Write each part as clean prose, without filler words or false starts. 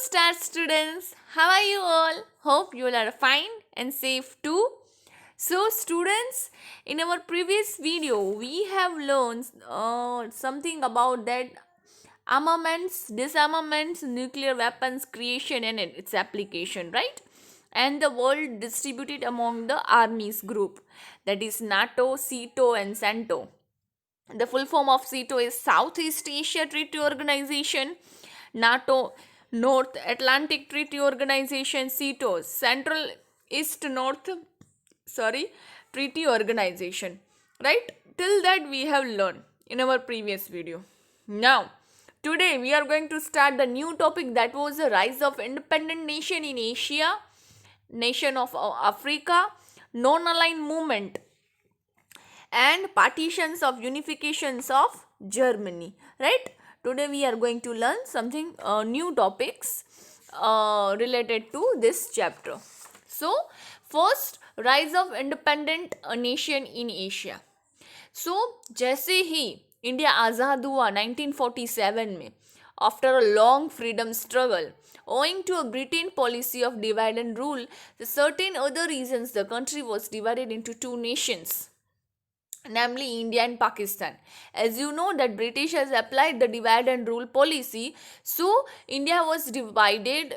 Star students, how are you all? Hope you all are fine and safe too. So, students, in our previous video, we have learned something about that armaments, disarmaments, nuclear weapons creation and its application, right? And the world distributed among the armies group, that is NATO, SEATO, and CENTO. The full form of SEATO is Southeast Asia Treaty Organization, NATO, North Atlantic Treaty Organization, CETO, Central East North, Treaty Organization. Right? Till that we have learned in our previous video. Now, today we are going to start the new topic, that was the rise of independent nation in Asia, nation of Africa, non-aligned movement, and partitions of unifications of Germany. Right? Today we are going to learn something new topics related to this chapter. So first, rise of independent nation in Asia. So जैसे ही India आज़ाद हुआ 1947 में, after a long freedom struggle, owing to a Britain policy of divide and rule, the certain other reasons the country was divided into two nations, namely India and Pakistan. As you know that British has applied the divide and rule policy, so India was divided.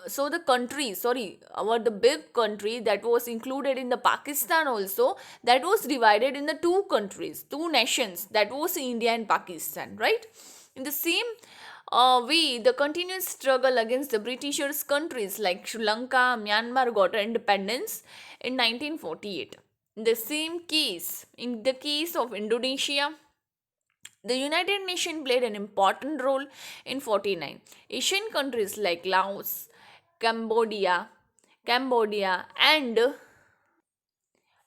So the country, our the big country that was included in the Pakistan also, that was divided in the two countries, two nations, that was India and Pakistan, right? In the same way, the continuous struggle against the Britishers' countries like Sri Lanka, Myanmar got independence in 1948. In the same case, in the case of Indonesia, the United Nations played an important role in 49. Asian countries like Laos, Cambodia, and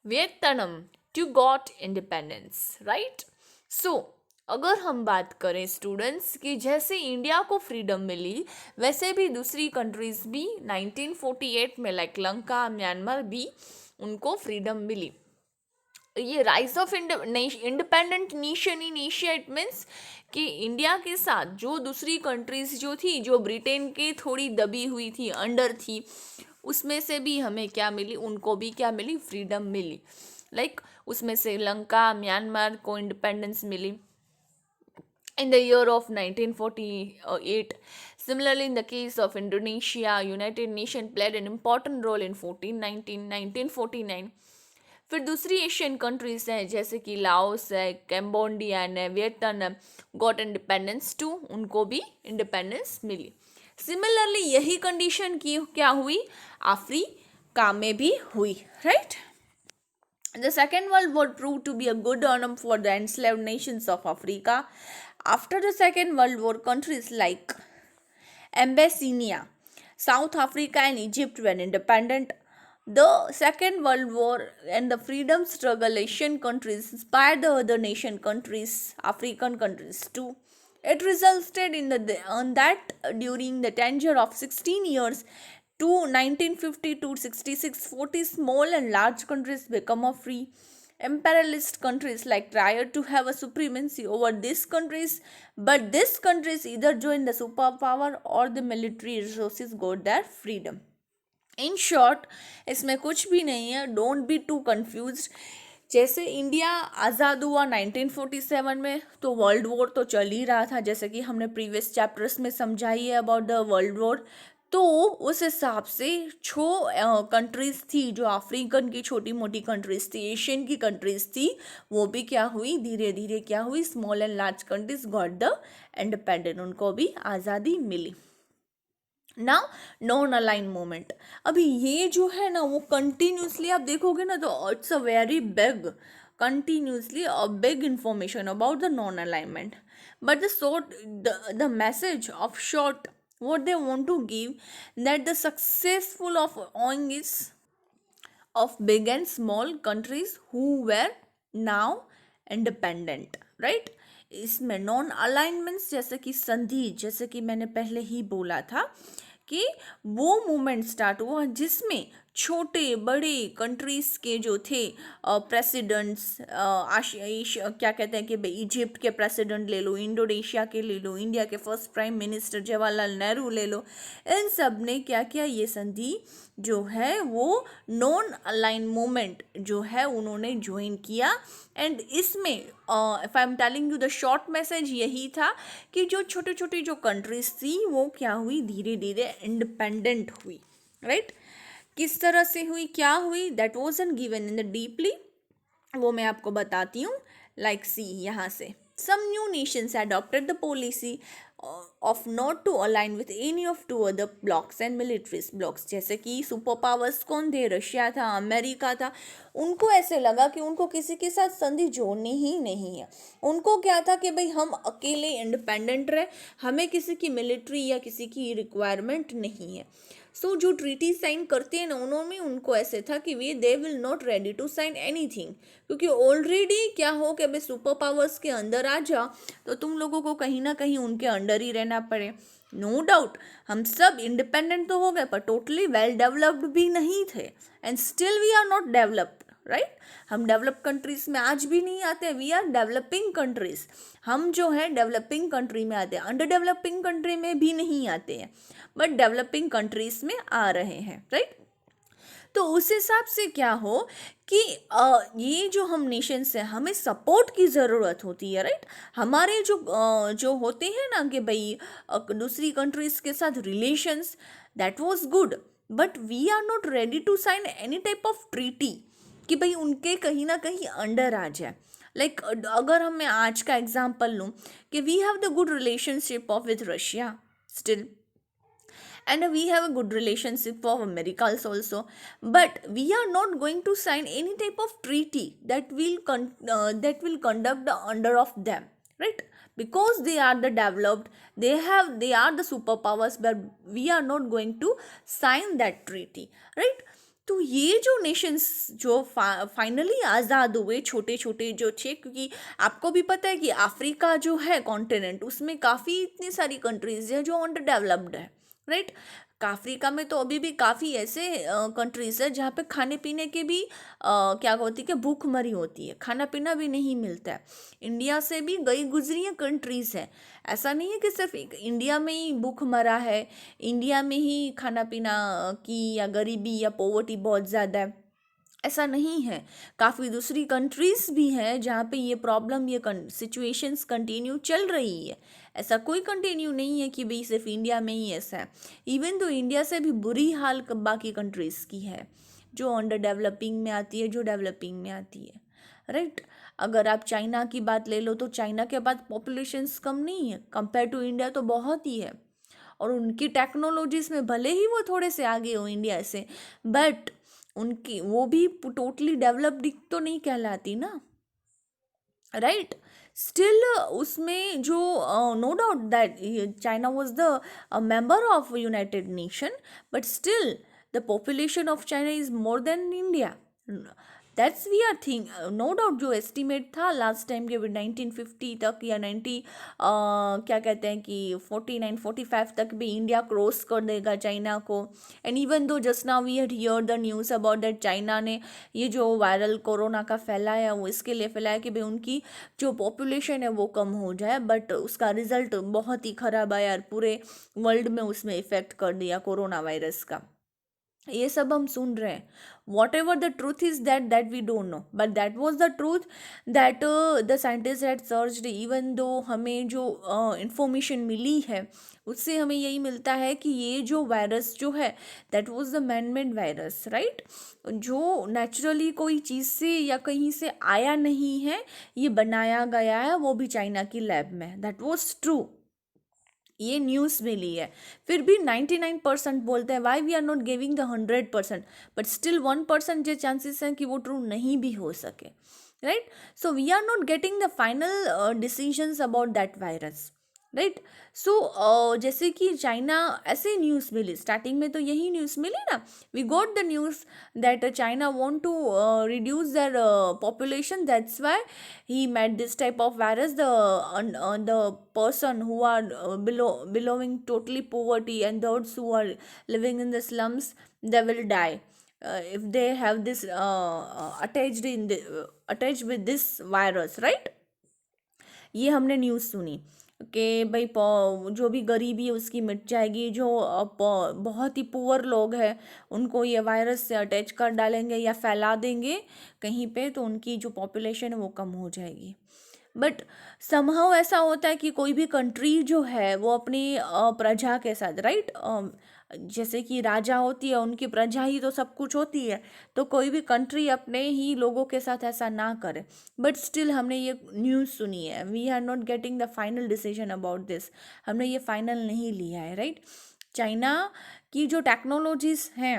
Vietnam too got independence, right? So, अगर हम बात करें students कि जैसे India को freedom मिली, वैसे भी दूसरी कंट्रीज भी 1948 में लाइक लंका, म्यांमार भी उनको फ्रीडम मिली. ये rise of independent nation in Asia, it means कि इंडिया के साथ जो दूसरी कंट्रीज जो थी, जो ब्रिटेन के थोड़ी दबी हुई थी, अंडर थी, उसमें से भी हमें क्या मिली, उनको भी क्या मिली, फ्रीडम मिली. लाइक उसमें से श्रीलंका, म्यांमार को इंडिपेंडेंस मिली in the year of 1948. Similarly, in the case of Indonesia, United Nations played an important role in 1949. फिर दूसरी एशियन कंट्रीज हैं जैसे कि लाओस है, कैम्बोडिया है, वियतनाम गॉट इंडिपेंडेंस टू, उनको भी इंडिपेंडेंस मिली. सिमिलरली यही कंडीशन की क्या हुई, अफ्रीका में भी हुई, right? The Second World War proved to be a good omen for the enslaved nations of Africa. After the Second World War, countries like Abyssinia, South Africa, and Egypt were independent. The Second World War and the freedom struggle Asian countries inspired the other nation countries, African countries too. It resulted in that during the tenure of 16 years to 1950 to 66, 40 small and large countries become a free. Imperialist countries like tried to have a supremacy over these countries, but these countries either joined the superpower or the military resources got their freedom. In short इसमें कुछ भी नहीं है, don't be to confuse. जैसे India आज़ाद हुआ 1947 में, तो world war तो चल ही रहा था, जैसे कि हमने प्रीवियस चैप्टर्स में समझाई है अबाउट द वर्ल्ड वॉर. तो उस हिसाब से कंट्रीज़ थी जो अफ्रीकन की छोटी मोटी कंट्रीज़ थी, एशियन की कंट्रीज़ थी, वो भी क्या हुई, धीरे धीरे क्या हुई, small and large countries got the independent, उनको भी आज़ादी मिली. नाउ नॉन अलाइन मूवमेंट, अभी ये जो है ना वो कंटिन्यूसली आप देखोगे ना तो it's a very big, continuously a big information about the non-alignment, but the message of short what they want to give, that the successful of owing is of big and small countries who were now independent, right? इसमें non alignments जैसे कि संधि, जैसे कि मैंने पहले ही बोला था कि वो मूवमेंट स्टार्ट हुआ जिसमें छोटे बड़े कंट्रीज़ के जो थे प्रेसिडेंट्स, क्या कहते हैं कि भाई इजिप्ट के प्रेसिडेंट ले लो, इंडोनेशिया के ले लो, इंडिया के first prime minister Jawaharlal Nehru ले लो, इन सब ने क्या किया, ये संधि जो है वो नॉन अलाइन मूवमेंट जो है उन्होंने ज्वाइन किया। एंड इसमें if I am telling you the short message यही था कि जो छोटी छोटी जो कंट्रीज थी वो क्या हुई, धीरे धीरे इंडिपेंडेंट हुई, राइट। किस तरह से हुई, क्या हुई, that wasn't given in the deeply, वो मैं आपको बताती हूँ। लाइक सी यहाँ से some new nations adopted the policy of not to align with any of two other blocks and militaries blocks, जैसे कि सुपर पावर्स कौन थे, रशिया था, अमेरिका था। उनको ऐसे लगा कि उनको किसी के साथ संधि जोड़नी ही नहीं है। उनको क्या था कि भाई हम अकेले इंडिपेंडेंट रहे, हमें किसी की मिलिट्री या किसी की रिक्वायरमेंट नहीं है। सो जो ट्रीटी साइन करते हैं ना, उन्होंने उनको ऐसे था कि वे they will not ready to sign anything, क्योंकि ऑलरेडी क्या हो कि भाई सुपर पावर्स के अंदर आ जाओ तो तुम लोगों को कहीं ना कहीं उनके अंडर ही रहना पड़े। नो डाउट हम सब इंडिपेंडेंट तो हो गए पर टोटली वेल डेवलप्ड भी नहीं थे, and still we are not developed, right. हम डेवलप कंट्रीज में आज भी नहीं आते, वी आर डेवलपिंग कंट्रीज। हम जो है डेवलपिंग कंट्री में आते हैं, अंडर डेवलपिंग कंट्री में भी नहीं आते हैं, बट डेवलपिंग कंट्रीज में आ रहे हैं, राइट। तो उस हिसाब से क्या हो कि ये जो हम नेशंस हैं हमें सपोर्ट की ज़रूरत होती है, राइट। हमारे जो होते हैं ना कि भाई दूसरी कंट्रीज के साथ relations, that was good, but we are not ready to sign any type of treaty कि भाई उनके कहीं ना कहीं अंडर आ जाए। लाइक अगर हम मैं आज का एग्जांपल लूँ कि we have the good relationship of with Russia still, and we have a good relationship of America also, but we are not going to sign any type of treaty that will conduct the under of them, right, because they are the developed, they are the superpowers, but we are not going to sign that treaty, right। तो ये जो Nations जो finally आज़ाद हुए, छोटे छोटे जो थे, क्योंकि आपको भी पता है कि अफ्रीका जो है कॉन्टिनेंट, उसमें काफ़ी इतनी सारी कंट्रीज है जो अंडर डेवलप्ड है, राइट। अफ्रीका में तो अभी भी काफ़ी ऐसे कंट्रीज है जहाँ पे खाने पीने के भी क्या होती है कि भूखमरी होती है, खाना पीना भी नहीं मिलता है। इंडिया से भी गई गुजरी कंट्रीज है, ऐसा नहीं है कि सिर्फ इंडिया में ही भूख मरा है, इंडिया में ही खाना पीना की या गरीबी या पॉवर्टी बहुत ज़्यादा है, ऐसा नहीं है। काफ़ी दूसरी कंट्रीज़ भी हैं जहाँ पे ये प्रॉब्लम, ये सिचुएशंस कंटिन्यू चल रही है। ऐसा कोई कंटिन्यू नहीं है कि भाई सिर्फ इंडिया में ही ऐसा है। इवन तो इंडिया से भी बुरी हाल बाकी कंट्रीज़ की है, जो अंडर डेवलपिंग में आती है, जो डेवलपिंग में आती है, राइट। अगर आप चाइना की बात ले लो तो चाइना के बाद पॉपुलेशंस कम नहीं है, कंपेयर टू इंडिया तो बहुत ही है। और उनकी टेक्नोलॉजीज़ में भले ही वो थोड़े से आगे हो इंडिया से, बट उनकी वो भी टोटली डेवलप्ड तो नहीं कहलाती ना, राइट। स्टिल उसमें जो no doubt that China was the member of United Nation, but still the population of China is more than India, that's we are thing. No doubt जो एस्टिमेट था last time के 1950 तक या 90 क्या कहते हैं कि 49-45 तक भी इंडिया क्रॉस कर देगा चाइना को। And even though just now we had here the news about that China ने ये जो वायरल कोरोना का फैलाया वो इसके लिए फैलाया कि भाई उनकी जो पॉपुलेशन है वो कम हो जाए, बट उसका रिजल्ट बहुत ही ख़राब आया और पूरे वर्ल्ड में उसमें इफेक्ट कर दिया कोरोना वायरस का। ये सब हम सुन रहे हैं। Whatever the truth is that we don't know, but that was the truth that the scientist had searched. Even though हमें जो इंफॉर्मेशन मिली है उससे हमें यही मिलता है कि ये जो वायरस जो है that was the man made virus, right, जो नेचुरली कोई चीज़ से या कहीं से आया नहीं है, ये बनाया गया है, वो भी चाइना की लैब में। दैट वॉज ट्रू, ये न्यूज़ मिली है। फिर भी 99% बोलते हैं why we are not giving the 100%, but still 1% जो चांसेस हैं कि वो ट्रू नहीं भी हो सके, right. So we are not getting the final decisions about that virus, right. सो जैसे कि चाइना ऐसे न्यूज़ मिली, स्टार्टिंग में तो यही न्यूज़ मिली ना, we got the news that China want to reduce their population, that's why he made this type of virus. The person who are belonging totally poverty and those who are living in the slums, they will die, if they have this attached with this virus, right? ये हमने news सुनी कि भाई जो भी गरीबी है उसकी मिट जाएगी, जो बहुत ही पुअर लोग हैं उनको ये वायरस से अटैच कर डालेंगे या फैला देंगे कहीं पे, तो उनकी जो पॉपुलेशन है वो कम हो जाएगी। बट समहाउ ऐसा होता है कि कोई भी कंट्री जो है वो अपनी प्रजा के साथ, राइट, जैसे कि राजा होती है, उनकी प्रजा ही तो सब कुछ होती है, तो कोई भी कंट्री अपने ही लोगों के साथ ऐसा ना करे। बट स्टिल हमने ये न्यूज़ सुनी है, we are not getting the final decision about this, हमने ये फाइनल नहीं लिया है, राइट। चाइना की जो टेक्नोलॉजीज हैं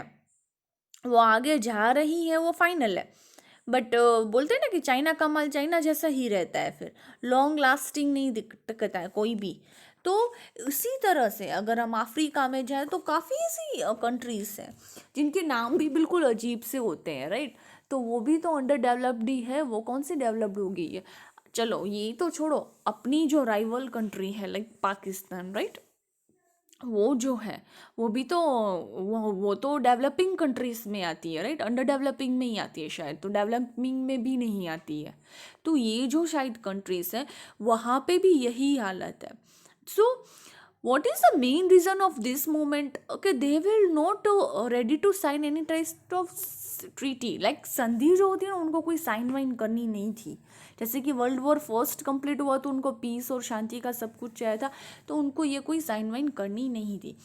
वो आगे जा रही है, वो फाइनल है। बट बोलते हैं ना कि चाइना का माल चाइना जैसा ही रहता है, फिर लॉन्ग लास्टिंग नहीं टिकता है कोई भी। तो इसी तरह से अगर हम अफ्रीका में जाए तो काफ़ी ऐसी कंट्रीज हैं जिनके नाम भी बिल्कुल अजीब से होते हैं, राइट। तो वो भी तो अंडर डेवलप्ड ही है, वो कौन सी डेवलप्ड होगी है। चलो ये तो छोड़ो, अपनी जो राइवल कंट्री है लाइक पाकिस्तान, राइट, वो जो है वो भी तो वो तो डेवलपिंग कंट्रीज में आती है, राइट, अंडर डेवलपिंग में ही आती है शायद, तो डेवलपिंग में भी नहीं आती है। तो ये जो शायद कंट्रीज है वहाँ पे भी यही हालत है। सो what is the main reason of this movement? Okay, they will not ready to sign any type of treaty, like संधि जो होती है ना उनको कोई साइन वाइन करनी नहीं थी। जैसे कि वर्ल्ड वॉर फर्स्ट कंप्लीट हुआ तो उनको पीस और शांति का सब कुछ चाहिए था, तो उनको ये कोई साइन वाइन करनी नहीं थी।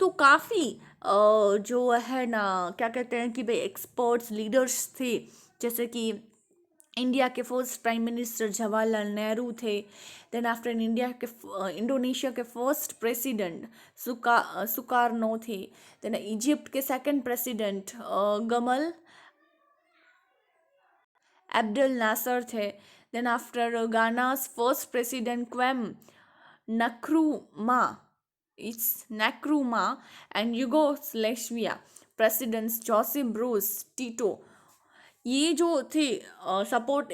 तो काफ़ी जो है ना क्या कहते हैं कि भाई एक्सपर्ट्स लीडर्स थे, जैसे कि इंडिया के first prime minister Jawaharlal Nehru थे। देन आफ्टर इंडिया के इंडोनेशिया के फर्स्ट प्रेसिडेंट सुकारनो थे। देन इजिप्ट के second president Gamal Abdul Nasser थे। Then after Ghana's first president Kwame Nkrumah, it's Nkrumah, and Yugoslavia presidents Joseph Broz Tito. ये जो थे support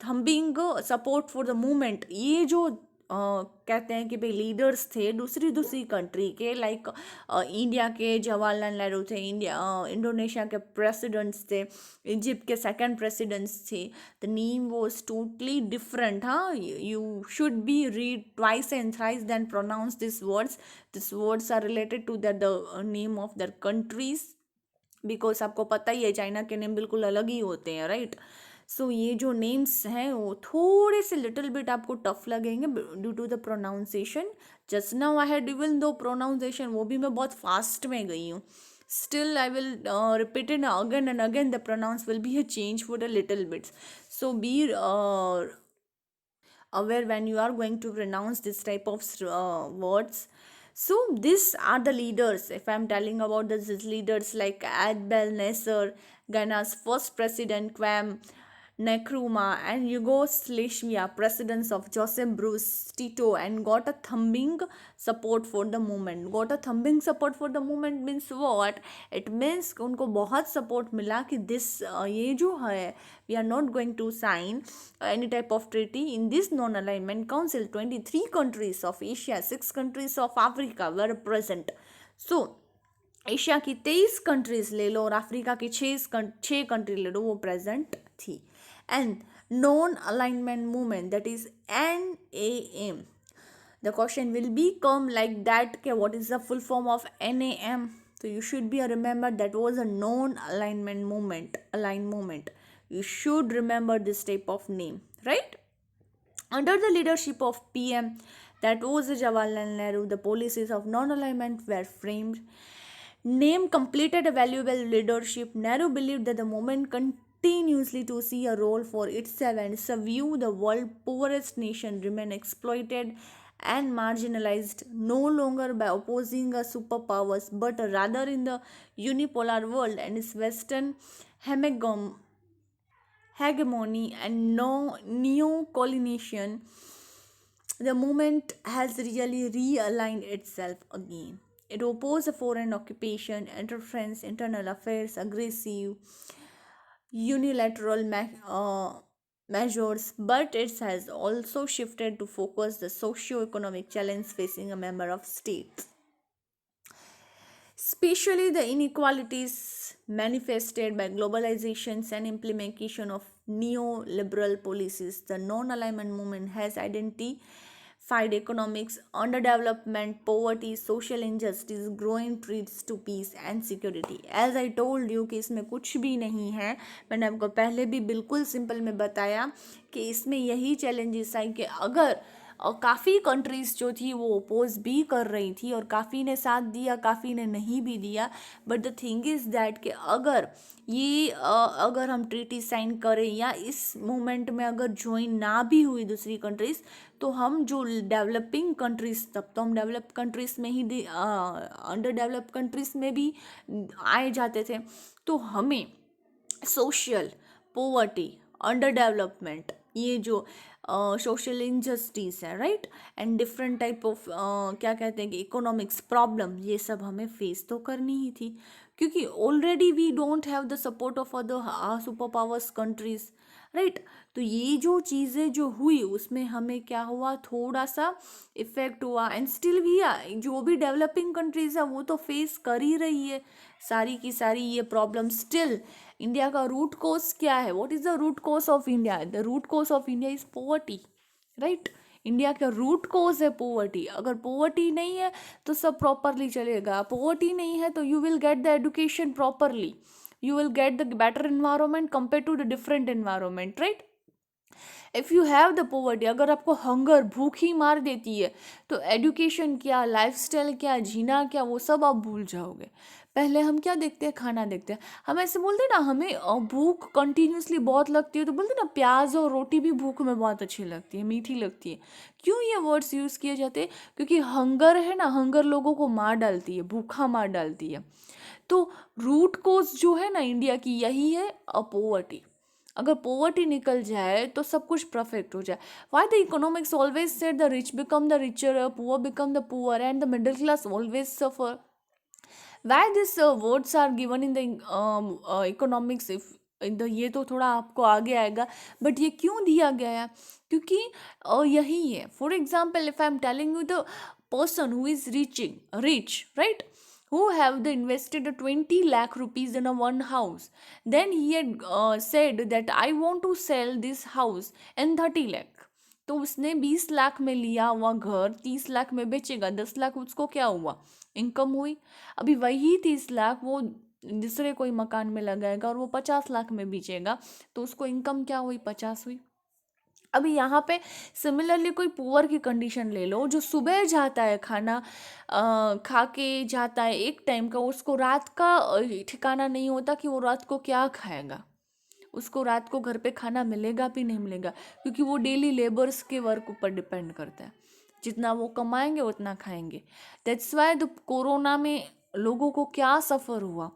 thumbing support for the movement, ये जो कहते हैं कि भाई लीडर्स थे दूसरी दूसरी कंट्री के, लाइक इंडिया के जवाहरलाल नेहरू थे, इंडोनेशिया के प्रेसिडेंट्स थे, इजिप्ट के सेकंड प्रेसिडेंट्स थे। The name was totally different. हाँ, you should be read twice and thrice then pronounce this words are related to the name of their countries, because आपको पता ही है चाइना के name बिल्कुल अलग ही होते हैं, राइट। सो ये जो नेम्स हैं वो थोड़े से लिटिल बिट आपको टफ लगेंगे due to the pronunciation. Just now I had even though pronunciation वो भी मैं बहुत फास्ट में गई हूँ, still I will repeat it again and again, the pronouns will be a change for a little bit, so be aware when you are going to pronounce this type of words. So these are the leaders. If I'm telling about these leaders like Adbel Nasser, Ghana's first president Kwame Nkrumah, and Yugoslavia presidents of Joseph Bruce Tito, and got a thumbing support for the movement. Got a thumbing support for the movement means what? It means उनको बहुत support मिला कि this ये जो है we are not going to sign any type of treaty in this non-alignment council. 23 countries of Asia, 6 countries of Africa were present. So Asia की 23 countries ले लो और अफ्रीका की 6 कंट्री ले लो, वो प्रेजेंट थी। And non alignment movement, that is NAM. The question will become like that, okay, what is the full form of NAM? So you should be remember that was a non-alignment movement, aligned movement. You should remember this type of name, right? Under the leadership of PM, that was Jawaharlal Nehru, the policies of non-alignment were framed. Name completed a valuable leadership. Nehru believed that the movement continuously to see a role for itself and its view the world poorest nation remain exploited and marginalized no longer by opposing a superpowers but rather in the unipolar world and its western hegemony and neo-colonization. The movement has really realigned itself again. It opposed foreign occupation, interference, internal affairs, aggressive, unilateral measures, but it has also shifted to focus the socio-economic challenge facing a member of states, especially the inequalities manifested by globalizations and implementation of neoliberal policies. The non-alignment movement has identified economics, underdevelopment, poverty, social injustice, growing threats to peace and security. As I told you कि इसमें कुछ भी नहीं है, मैंने आपको पहले भी बिल्कुल सिंपल में बताया कि इसमें यही चैलेंजेस आई कि अगर और काफ़ी कंट्रीज़ जो थी वो ओपोज भी कर रही थी और काफ़ी ने साथ दिया, काफ़ी ने नहीं भी दिया. But the thing is that कि अगर हम ट्रीटी साइन करें या इस मोमेंट में अगर ज्वाइन ना भी हुई दूसरी कंट्रीज़, तो हम जो डेवलपिंग कंट्रीज़, तब तो हम डेवलप कंट्रीज़ में ही अंडर डेवलप कंट्रीज़ में भी आए जाते थे. तो हमें सोशल पोवर्टी, अंडर डेवलपमेंट, ये जो सोशल इनजस्टिस है, right, and different type of क्या कहते हैं कि इकोनॉमिक्स प्रॉब्लम, ये सब हमें फेस तो करनी ही थी, क्योंकि already we don't have the support of other super powers countries, right. तो ये जो चीज़ें जो हुई उसमें हमें क्या हुआ, थोड़ा सा इफेक्ट हुआ. एंड स्टिल भी जो भी डेवलपिंग कंट्रीज है वो तो फेस कर ही रही है सारी की सारी ये प्रॉब्लम. स्टिल इंडिया का रूट कोज क्या है, what is the root cause of India? The root cause of India is poverty, right. India का रूट कोज है पोवर्टी. अगर पोवर्टी नहीं है तो सब प्रॉपरली चलेगा. पोवर्टी नहीं है तो you will get the education properly, you will get the better environment compared to the different environment, right. If you have the poverty, अगर आपको हंगर, भूख ही मार देती है, तो एजुकेशन क्या, लाइफस्टाइल क्या, जीना क्या, वो सब आप भूल जाओगे. पहले हम क्या देखते हैं, खाना देखते हैं. हम ऐसे बोलते हैं ना, हमें भूख कंटिन्यूसली बहुत लगती है, तो बोलते हैं ना प्याज और रोटी भी भूख में बहुत अच्छी लगती है, मीठी लगती है. क्यों ये वर्ड्स यूज़ किए जाते हैं? क्योंकि हंगर है ना, हंगर लोगों को मार डालती है, भूखा मार डालती है. तो रूट कोज जो है ना इंडिया की, यही है पोवर्टी. अगर पोवर्टी निकल जाए तो सब कुछ परफेक्ट हो जाए. Why the economics always said the rich become the richer, poor become the poor, and the middle class always suffer. Why this words are given in the economics? If ये तो थोड़ा आपको आगे आएगा, बट ये क्यों दिया गया है? क्योंकि यही है. For example, if I am telling you the person who is rich, right, who have the invested 20 lakh rupees in a one house, then he had said that I want to sell this house in 30 lakh. तो उसने 20 लाख में लिया हुआ घर 30 लाख में बेचेगा. 10 लाख उसको क्या हुआ, इनकम हुई. अभी वही 30 लाख वो दूसरे कोई मकान में लगाएगा और वो 50 लाख में बेचेगा, तो उसको इनकम क्या हुई, 50 हुई. अभी यहाँ पे सिमिलरली कोई पुअर की कंडीशन ले लो, जो सुबह जाता है खाना खा के जाता है एक टाइम का, उसको रात का ठिकाना नहीं होता कि वो रात को क्या खाएगा. उसको रात को घर पे खाना मिलेगा भी नहीं मिलेगा, क्योंकि वो डेली लेबर्स के वर्क ऊपर डिपेंड करता है. जितना वो कमाएंगे उतना खाएंगे. दैट्स वाई द कोरोना में लोगों को क्या सफ़र हुआ,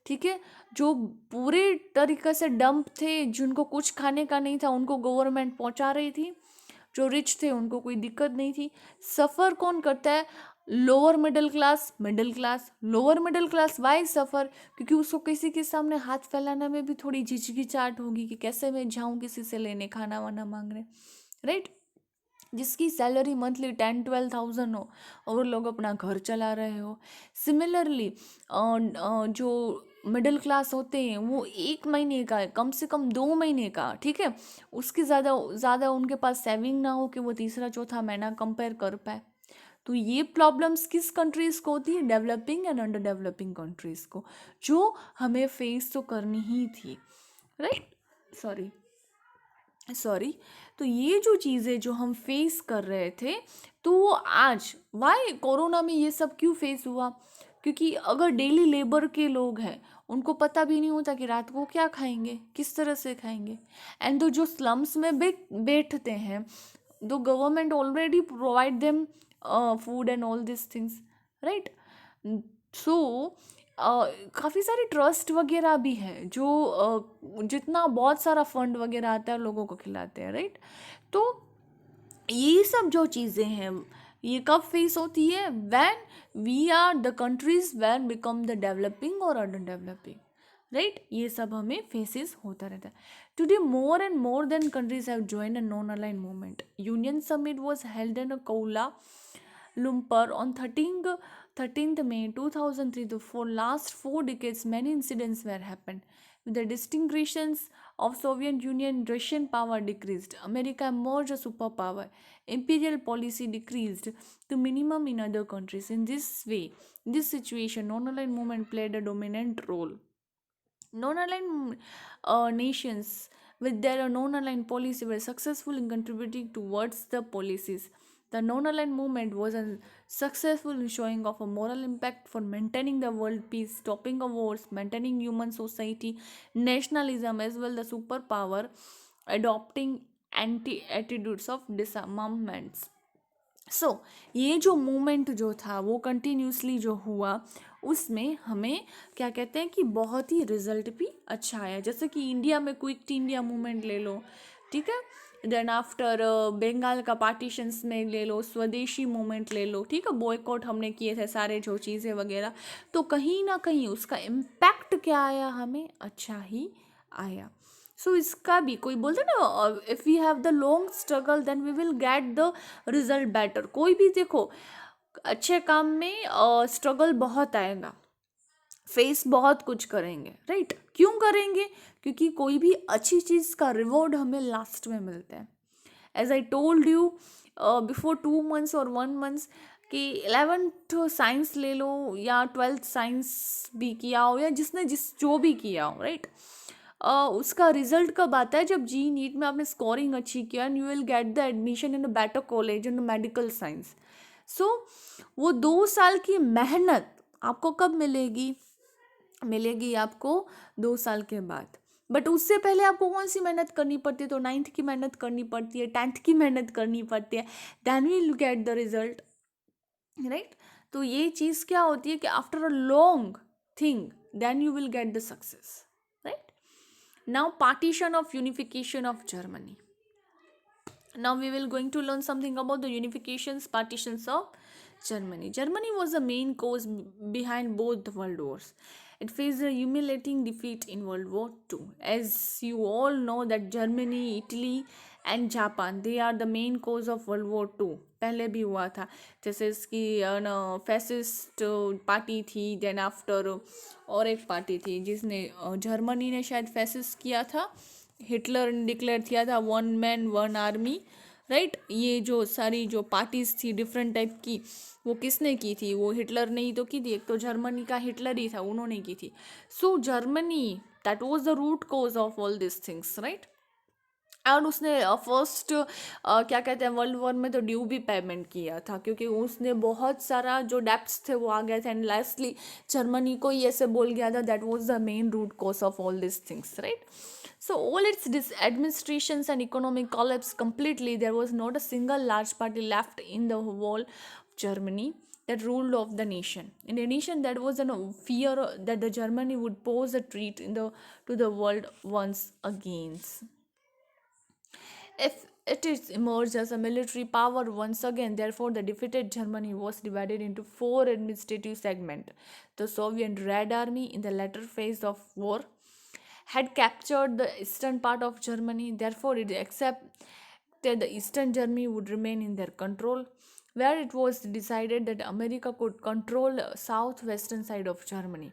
ठीक है. जो पूरे तरीके से डंप थे, जिनको कुछ खाने का नहीं था, उनको गवर्नमेंट पहुंचा रही थी. जो रिच थे उनको कोई दिक्कत नहीं थी. सफ़र कौन करता है? Lower middle class, middle class, lower middle class. Why suffer? क्योंकि उसको किसी के सामने हाथ फैलाने में भी थोड़ी झिझकिचाहट होगी कि कैसे मैं जाऊं किसी से लेने खाना वाना मांगने, राइट. जिसकी सैलरी मंथली 10-12 thousand हो और वो लोग अपना घर चला रहे हो. सिमिलरली जो मिडिल क्लास होते हैं वो 1 महीने का, कम से कम 2 महीने का, ठीक है, उसके ज़्यादा उनके पास सेविंग ना हो कि वो तीसरा चौथा महीना कंपेयर कर पाए. तो ये प्रॉब्लम्स किस कंट्रीज़ को होती है? Developing and under developing countries को, जो हमें फेस तो करनी ही थी, राइट. सॉरी. तो ये जो चीज़ें जो हम फेस कर रहे थे, तो वो आज वाई कोरोना में ये सब क्यों फेस हुआ? क्योंकि अगर डेली लेबर के लोग हैं, उनको पता भी नहीं होता कि रात को क्या खाएंगे, किस तरह से खाएंगे. एंड तो जो स्लम्स में बैठते हैं, दो government already provide them food and all this things, right. सो काफ़ी सारे ट्रस्ट वगैरह भी है जो जितना बहुत सारा फंड वगैरह आता है लोगों को खिलाते हैं, राइट. तो ये सब जो चीज़ें हैं ये कब फेस होती है? When we are the countries when become the developing और अंडर डेवलपिंग, राइट. ये सब हमें फेसेस होता रहता है. Today more and more than countries have joined a non-aligned movement. Union Summit was held in Kuala Lumpur on 13th 13th May 2003, for last 4 decades, many incidents were happened. With the distinctions of Soviet Union, Russian power decreased. America emerged a superpower. Imperial policy decreased to minimum in other countries. In this way, this situation, non-aligned movement played a dominant role. Non-aligned nations with their non-aligned policy were successful in contributing towards the policies. The non-aligned movement was successful in showing of a moral impact for maintaining the world peace, stopping of wars, maintaining human society, nationalism as well the superpower, adopting anti attitudes of disarmaments. सो ये जो movement जो था वो continuously जो हुआ उसमें हमें क्या कहते हैं कि बहुत ही रिजल्ट भी अच्छा आया, जैसे कि इंडिया में क्विट इंडिया मूवमेंट ले लो, ठीक है, देन आफ्टर बंगाल का पार्टीशंस में ले लो, स्वदेशी मूवमेंट ले लो, ठीक है, बॉयकॉट हमने किए थे सारे जो चीज़ें वगैरह, तो कहीं ना कहीं उसका इम्पैक्ट क्या आया, हमें अच्छा ही आया. सो इसका भी कोई बोलते ना, if we have the long struggle then we will get the result better. कोई भी देखो अच्छे काम में स्ट्रगल बहुत आएगा, फेस बहुत कुछ करेंगे, राइट. क्यों करेंगे? क्योंकि कोई भी अच्छी चीज़ का रिवॉर्ड हमें लास्ट में मिलता है. As I told you before 2 months और 1 month कि 11th साइंस ले लो या 12th साइंस भी किया हो या जिसने जो भी किया हो, राइट. उसका रिजल्ट कब आता है? जब जी नीट में आपने स्कोरिंग अच्छी किया and you will get the admission in a better college in medical science. So वो 2 साल की मेहनत आपको कब मिलेगी? मिलेगी आपको 2 साल के बाद. बट उससे पहले आपको कौन सी मेहनत करनी पड़ती है? तो 9th की मेहनत करनी पड़ती है, 10th की मेहनत करनी पड़ती है, then we will get the result, right. तो ये चीज़ क्या होती है कि after a long thing then you will get the success, right. Now partition of unification of Germany. Now we will going to learn something about the unifications, partitions of Germany. Germany was the main cause behind both the world wars. It faced a humiliating defeat in World War II. As you all know that Germany, Italy and Japan, they are the main cause of World War II. पहले भी हुआ था, जैसे इसकी fascist party थी, then after और एक party थी जिसने जर्मनी ने शायद फैसिस्ट किया था, हिटलर ने डिक्लेयर किया था 1 man 1 army, राइट. ये जो सारी जो पार्टीज थी डिफरेंट टाइप की, वो किसने की थी? वो हिटलर ने ही तो की थी. एक तो जर्मनी का हिटलर ही था, उन्होंने की थी. So Germany that was the root cause of all this things, right. और उसने फर्स्ट क्या कहते हैं वर्ल्ड वॉर में तो ड्यू भी पेमेंट किया था, क्योंकि उसने बहुत सारा जो डेप्ट्स थे वो आ गए थे एंड लास्टली जर्मनी को ही ऐसे बोल गया था that was the main root cause of all this things, right. So all its administrations and economic collapse completely. There was not a single large party left in the whole Germany that ruled of the nation. In a nation that was in a fear that the Germany would pose a threat to the world once again. If it is emerged as a military power once again, therefore the defeated Germany was divided into 4 administrative segments. The Soviet Red Army in the latter phase of war had captured the eastern part of Germany, therefore it accepted the eastern Germany would remain in their control, where it was decided that America could control the southwestern side of Germany.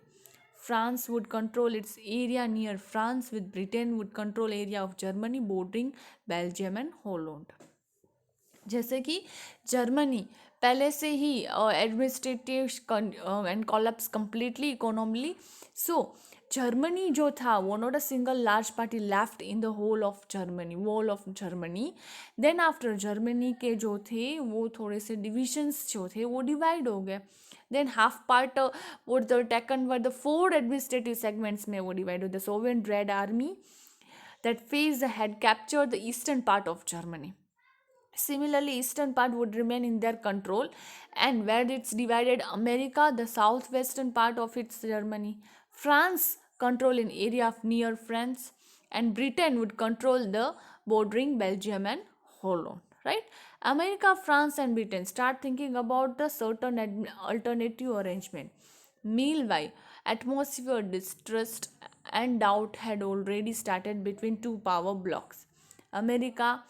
France would control its area near France, with Britain would control area of Germany bordering Belgium and Holland. जैसे कि Germany पहले से ही administrative and collapse completely economically. So Germany जो था वो not a single large party left in the whole of Germany, wall of Germany. Then after Germany के जो थे वो थोड़े से डिविजन्स जो थे वो डिवाइड हो गए. Than half part would taken by the 4 administrative segments में वो डिवाइड हो. The Soviet red army that phase had captured the eastern part of Germany. Similarly, eastern part would remain in their control, and where it's divided America, the southwestern part of its Germany, France control in area of near France, and Britain would control the bordering Belgium and Holland, right. America, France and Britain start thinking about the certain alternative arrangement. Meanwhile, atmosphere distrust and doubt had already started between two power blocks. America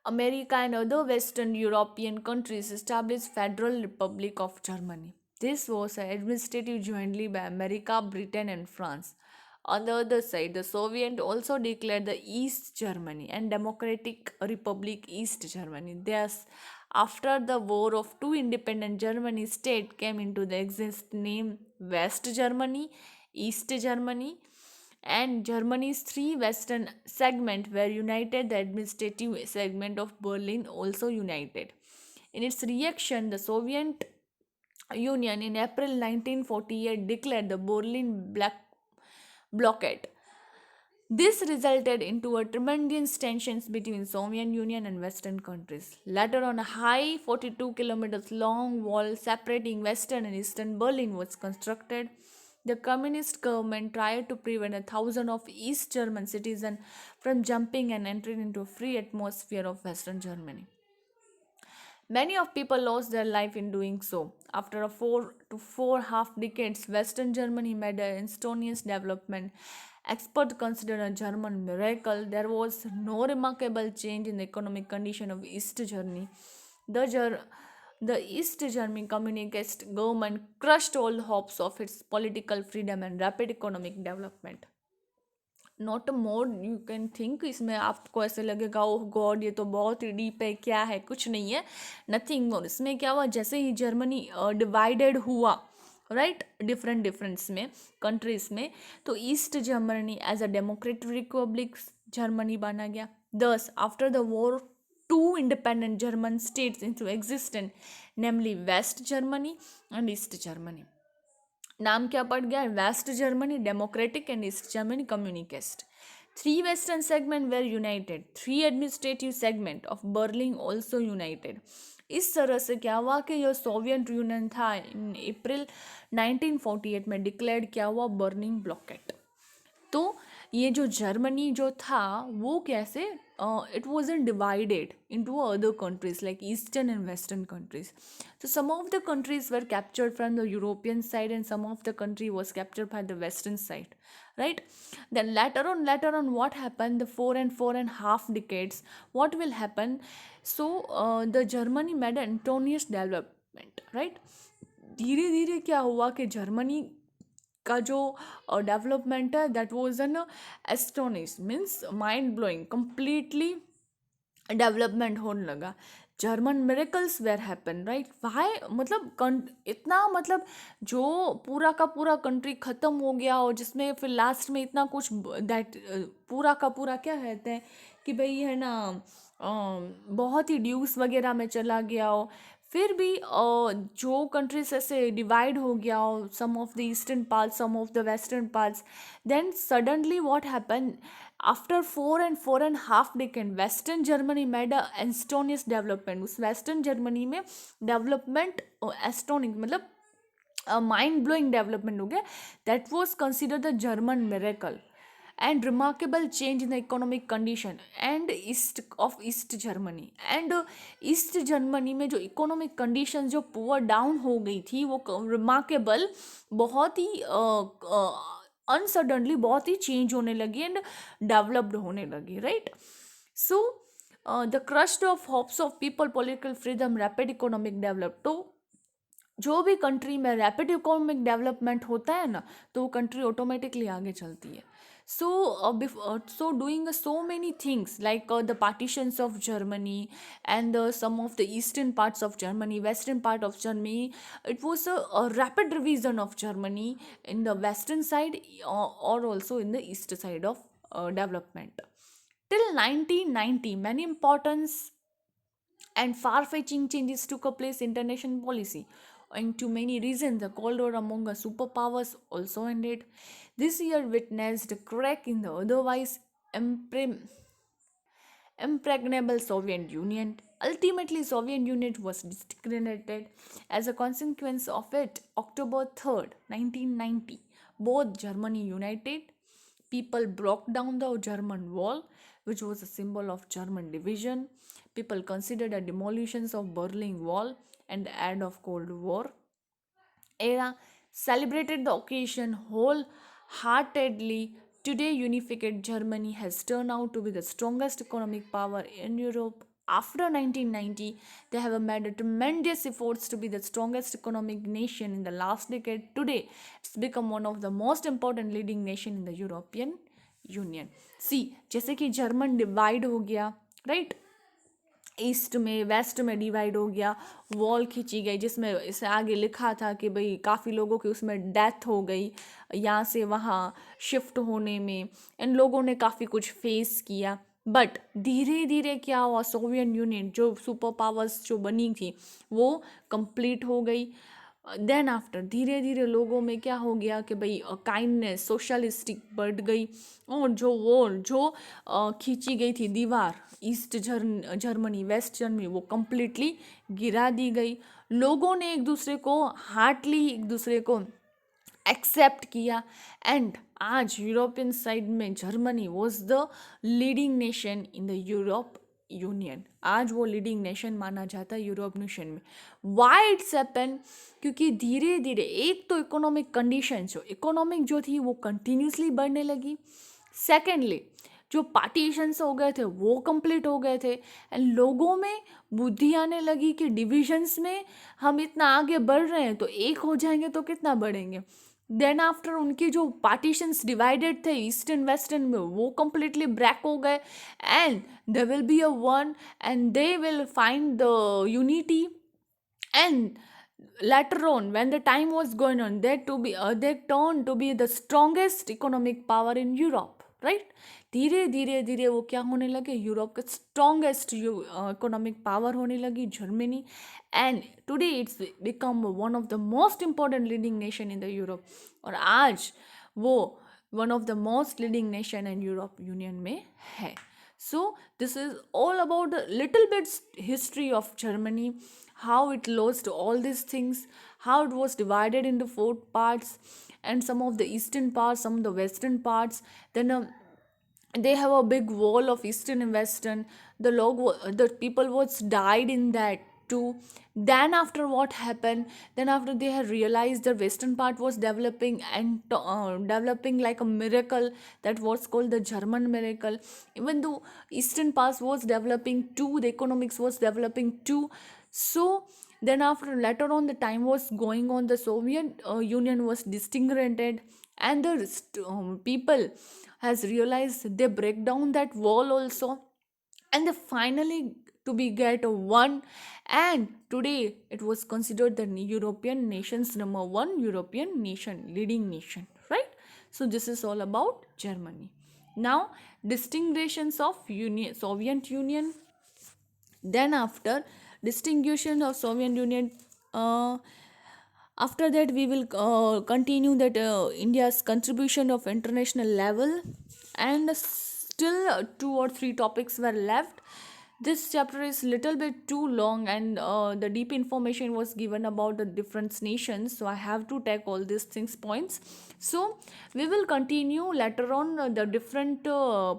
America and other Western European countries established Federal Republic of Germany. This was administrated jointly by America, Britain, and France. On the other side, the Soviet also declared the East Germany and Democratic Republic East Germany. Thus, after the war of two independent Germany states came into the exist name West Germany, East Germany, and Germany's three western segments were united. The administrative segment of Berlin also united. In its reaction, the Soviet Union in April 1948 declared the Berlin blockade. This resulted into a tremendous tensions between Soviet Union and Western countries. Later on, a high 42 kilometers long wall separating Western and Eastern Berlin was constructed. The communist government tried to prevent 1,000 of East German citizens from jumping and entering into a free atmosphere of Western Germany. Many of people lost their life in doing so. After a 4 to 4.5 decades, Western Germany made an astonishing development. Experts consider a German miracle. There was no remarkable change in the economic condition of East Germany. The, Ger- the East German communist government crushed all hopes of its political freedom and rapid economic development. Not more you can think, इसमें आपको ऐसे लगेगा ओह God ये तो बहुत ही deep है, क्या है, कुछ नहीं है, नथिंग मोर. इसमें क्या हुआ, जैसे ही जर्मनी डिवाइडेड हुआ, राइट, डिफरेंट डिफरेंट्स में कंट्रीज में, तो east Germany as a democratic republic Germany बना गया. Thus after the war two independent German states into existence, namely West Germany and East Germany. नाम क्या पड़ गया, west Germany democratic and east Germany communist. Three western segment were united. Three administrative segment of Berlin also united. इस तरह से क्या हुआ कि जो सोवियत यूनियन था इन अप्रैल 1948 में डिक्लेयर किया हुआ बर्निंग ब्लॉकेट. तो ये जो जर्मनी जो था वो कैसे, it wasn't divided into other countries like eastern and western countries. So some of the countries were captured from the European side and some of the country was captured by the western side, right? Then later on what happened, the 4 and 4.5 decades, what will happen? So the Germany made an Antonius development, right? धीरे धीरे क्या हुआ कि Germany का जो development है that was an astonish, means mind blowing, completely development होने लगा. German miracles were happen, right. Why मतलब इतना मतलब जो पूरा का पूरा कंट्री ख़त्म हो गया और जिसमें फिर लास्ट में इतना कुछ दैट पूरा का पूरा क्या कहते हैं कि भाई है ना, बहुत ही ड्यूस वगैरह में चला गया हो, फिर भी जो कंट्रीज ऐसे डिवाइड हो गया हो, some of the eastern parts, some of the western parts, then suddenly what happen, after 4 and 4.5 decade western Germany made a astonishing development. उस वेस्टर्न जर्मनी में डेवलपमेंट एस्टोनिक मतलब माइंड ब्लोइंग डेवलपमेंट हो गया. That was consider the German miracle and remarkable change in the economic condition and east germany and east Germany में जो economic condition जो poor down हो गई थी वो रिमार्केबल बहुत ही अनसडनली बहुत ही चेंज होने लगी एंड डेवलप्ड होने लगी, right. So the crushed of hopes of people, political freedom, rapid economic develop. तो जो भी कंट्री में रैपिड इकोनॉमिक डेवलपमेंट होता है ना तो वो कंट्री ऑटोमेटिकली आगे चलती है. So doing so many things like the partitions of Germany and some of the eastern parts of Germany, western part of Germany, it was a rapid revision of Germany in the western side or also in the east side of development. Till 1990, many importance and far-fetching changes took place in international policy. Owing to many reasons, the Cold War among the superpowers also ended. This year witnessed a crack in the otherwise impregnable Soviet Union. Ultimately, Soviet Union was disintegrated. As a consequence of it, October 3rd, 1990, both Germany united. People broke down the German Wall, which was a symbol of German division. People considered the demolitions of Berlin Wall and the end of Cold War era, celebrated the occasion wholeheartedly. Today, unified Germany has turned out to be the strongest economic power in Europe after 1990, they have made a tremendous efforts to be the strongest economic nation in the last decade. Today, it's become one of the most important leading nation in the European Union. See, जैसे कि German divide हो गया, right, east में waste में divide हो गया, wall खींची गई जिसमें इसे आगे लिखा था कि भाई काफ़ी लोगों की उसमें डेथ हो गई यहाँ से वहाँ शिफ्ट होने में, इन लोगों ने काफ़ी कुछ फेस किया। बट धीरे धीरे क्या हुआ, सोवियत यूनियन जो सुपर पावर्स जो बनी थी वो कंप्लीट हो गई। देन आफ्टर धीरे धीरे लोगों में क्या हो गया कि भाई काइंडनेस सोशलिस्टिक बढ़ गई, और जो वॉल जो खींची गई थी दीवार ईस्ट जर्मनी वेस्ट जर्मनी वो कम्प्लीटली गिरा दी गई। लोगों ने एक दूसरे को हार्टली एक दूसरे को एक्सेप्ट किया, एंड आज यूरोपियन साइड में Germany was the leading nation in the Europe union. आज वो लीडिंग नेशन माना जाता है यूरोप नेशन में। वाई इट्स हैपन, क्योंकि धीरे धीरे एक तो इकोनॉमिक कंडीशन जो थी वो कंटिन्यूसली बढ़ने लगी। सेकेंडली जो पार्टीशंस हो गए थे वो कंप्लीट हो गए थे, एंड लोगों में बुद्धि आने लगी कि डिविजन्स में हम इतना आगे बढ़ रहे हैं तो एक हो जाएंगे तो कितना बढ़ेंगे। देन आफ्टर उनके जो पार्टीशंस डिवाइडेड थे ईस्टर्न वेस्टर्न में वो कम्प्लीटली ब्रेक हो गए, and they will be a one and they will find the unity, and later on when the time was going on they turned to be the strongest economic power in Europe, right? धीरे धीरे धीरे वो क्या होने लगे, Europe के strongest economic power होने लगी Germany, and today it's become one of the most important leading nation in the Europe, और आज वो one of the most leading nation in Europe union में है। So this is all about a little bit history of Germany, how it lost all these things, how it was divided into four parts, and some of the eastern parts, some of the western parts. Then they have a big wall of eastern and western. The people was died in that too. Then after what happened, then after they had realized the western part was developing and developing like a miracle, that was called the German miracle. Even though eastern part was developing too, the economics was developing too. So then after later on the time was going on, the Soviet Union was disintegrated, and the people has realized they break down that wall also, and they finally to be get a one, and today it was considered the European nations number one European nation, leading nation, right? So this is all about Germany. Now distinctions of Soviet Union. Then after distinction of Soviet Union, after that we will continue that India's contribution of international level, and still two or three topics were left. This chapter is little bit too long, and the deep information was given about the different nations, so I have to take all these things points. So we will continue later on the different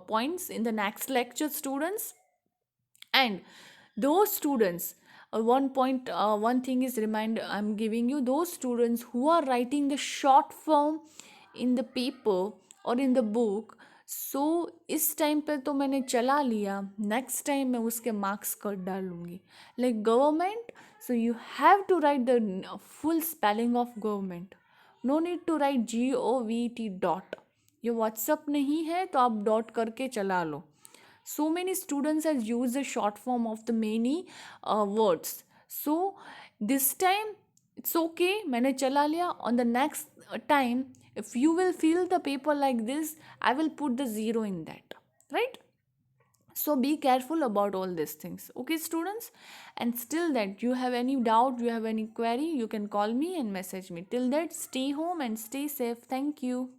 points in the next lecture, students. And those students, one thing is remind I'm giving you, those students who are writing the short form in the paper or in the book, सो इस time पे तो मैंने चला लिया, next time मैं उसके marks कर डालूंगी। Like government, so you have to write the full spelling of government, no need to write GOVT dot. ये व्हाट्सअप नहीं है तो आप डॉट करके चला लो। So many students has used the short form of the many words. So this time it's okay, मैंने चला लिया। On the next time, if you will fill the paper like this, I will put the zero in that, right? So be careful about all these things, okay students? And still that you have any doubt, you have any query, you can call me and message me. Till that, stay home and stay safe. Thank you.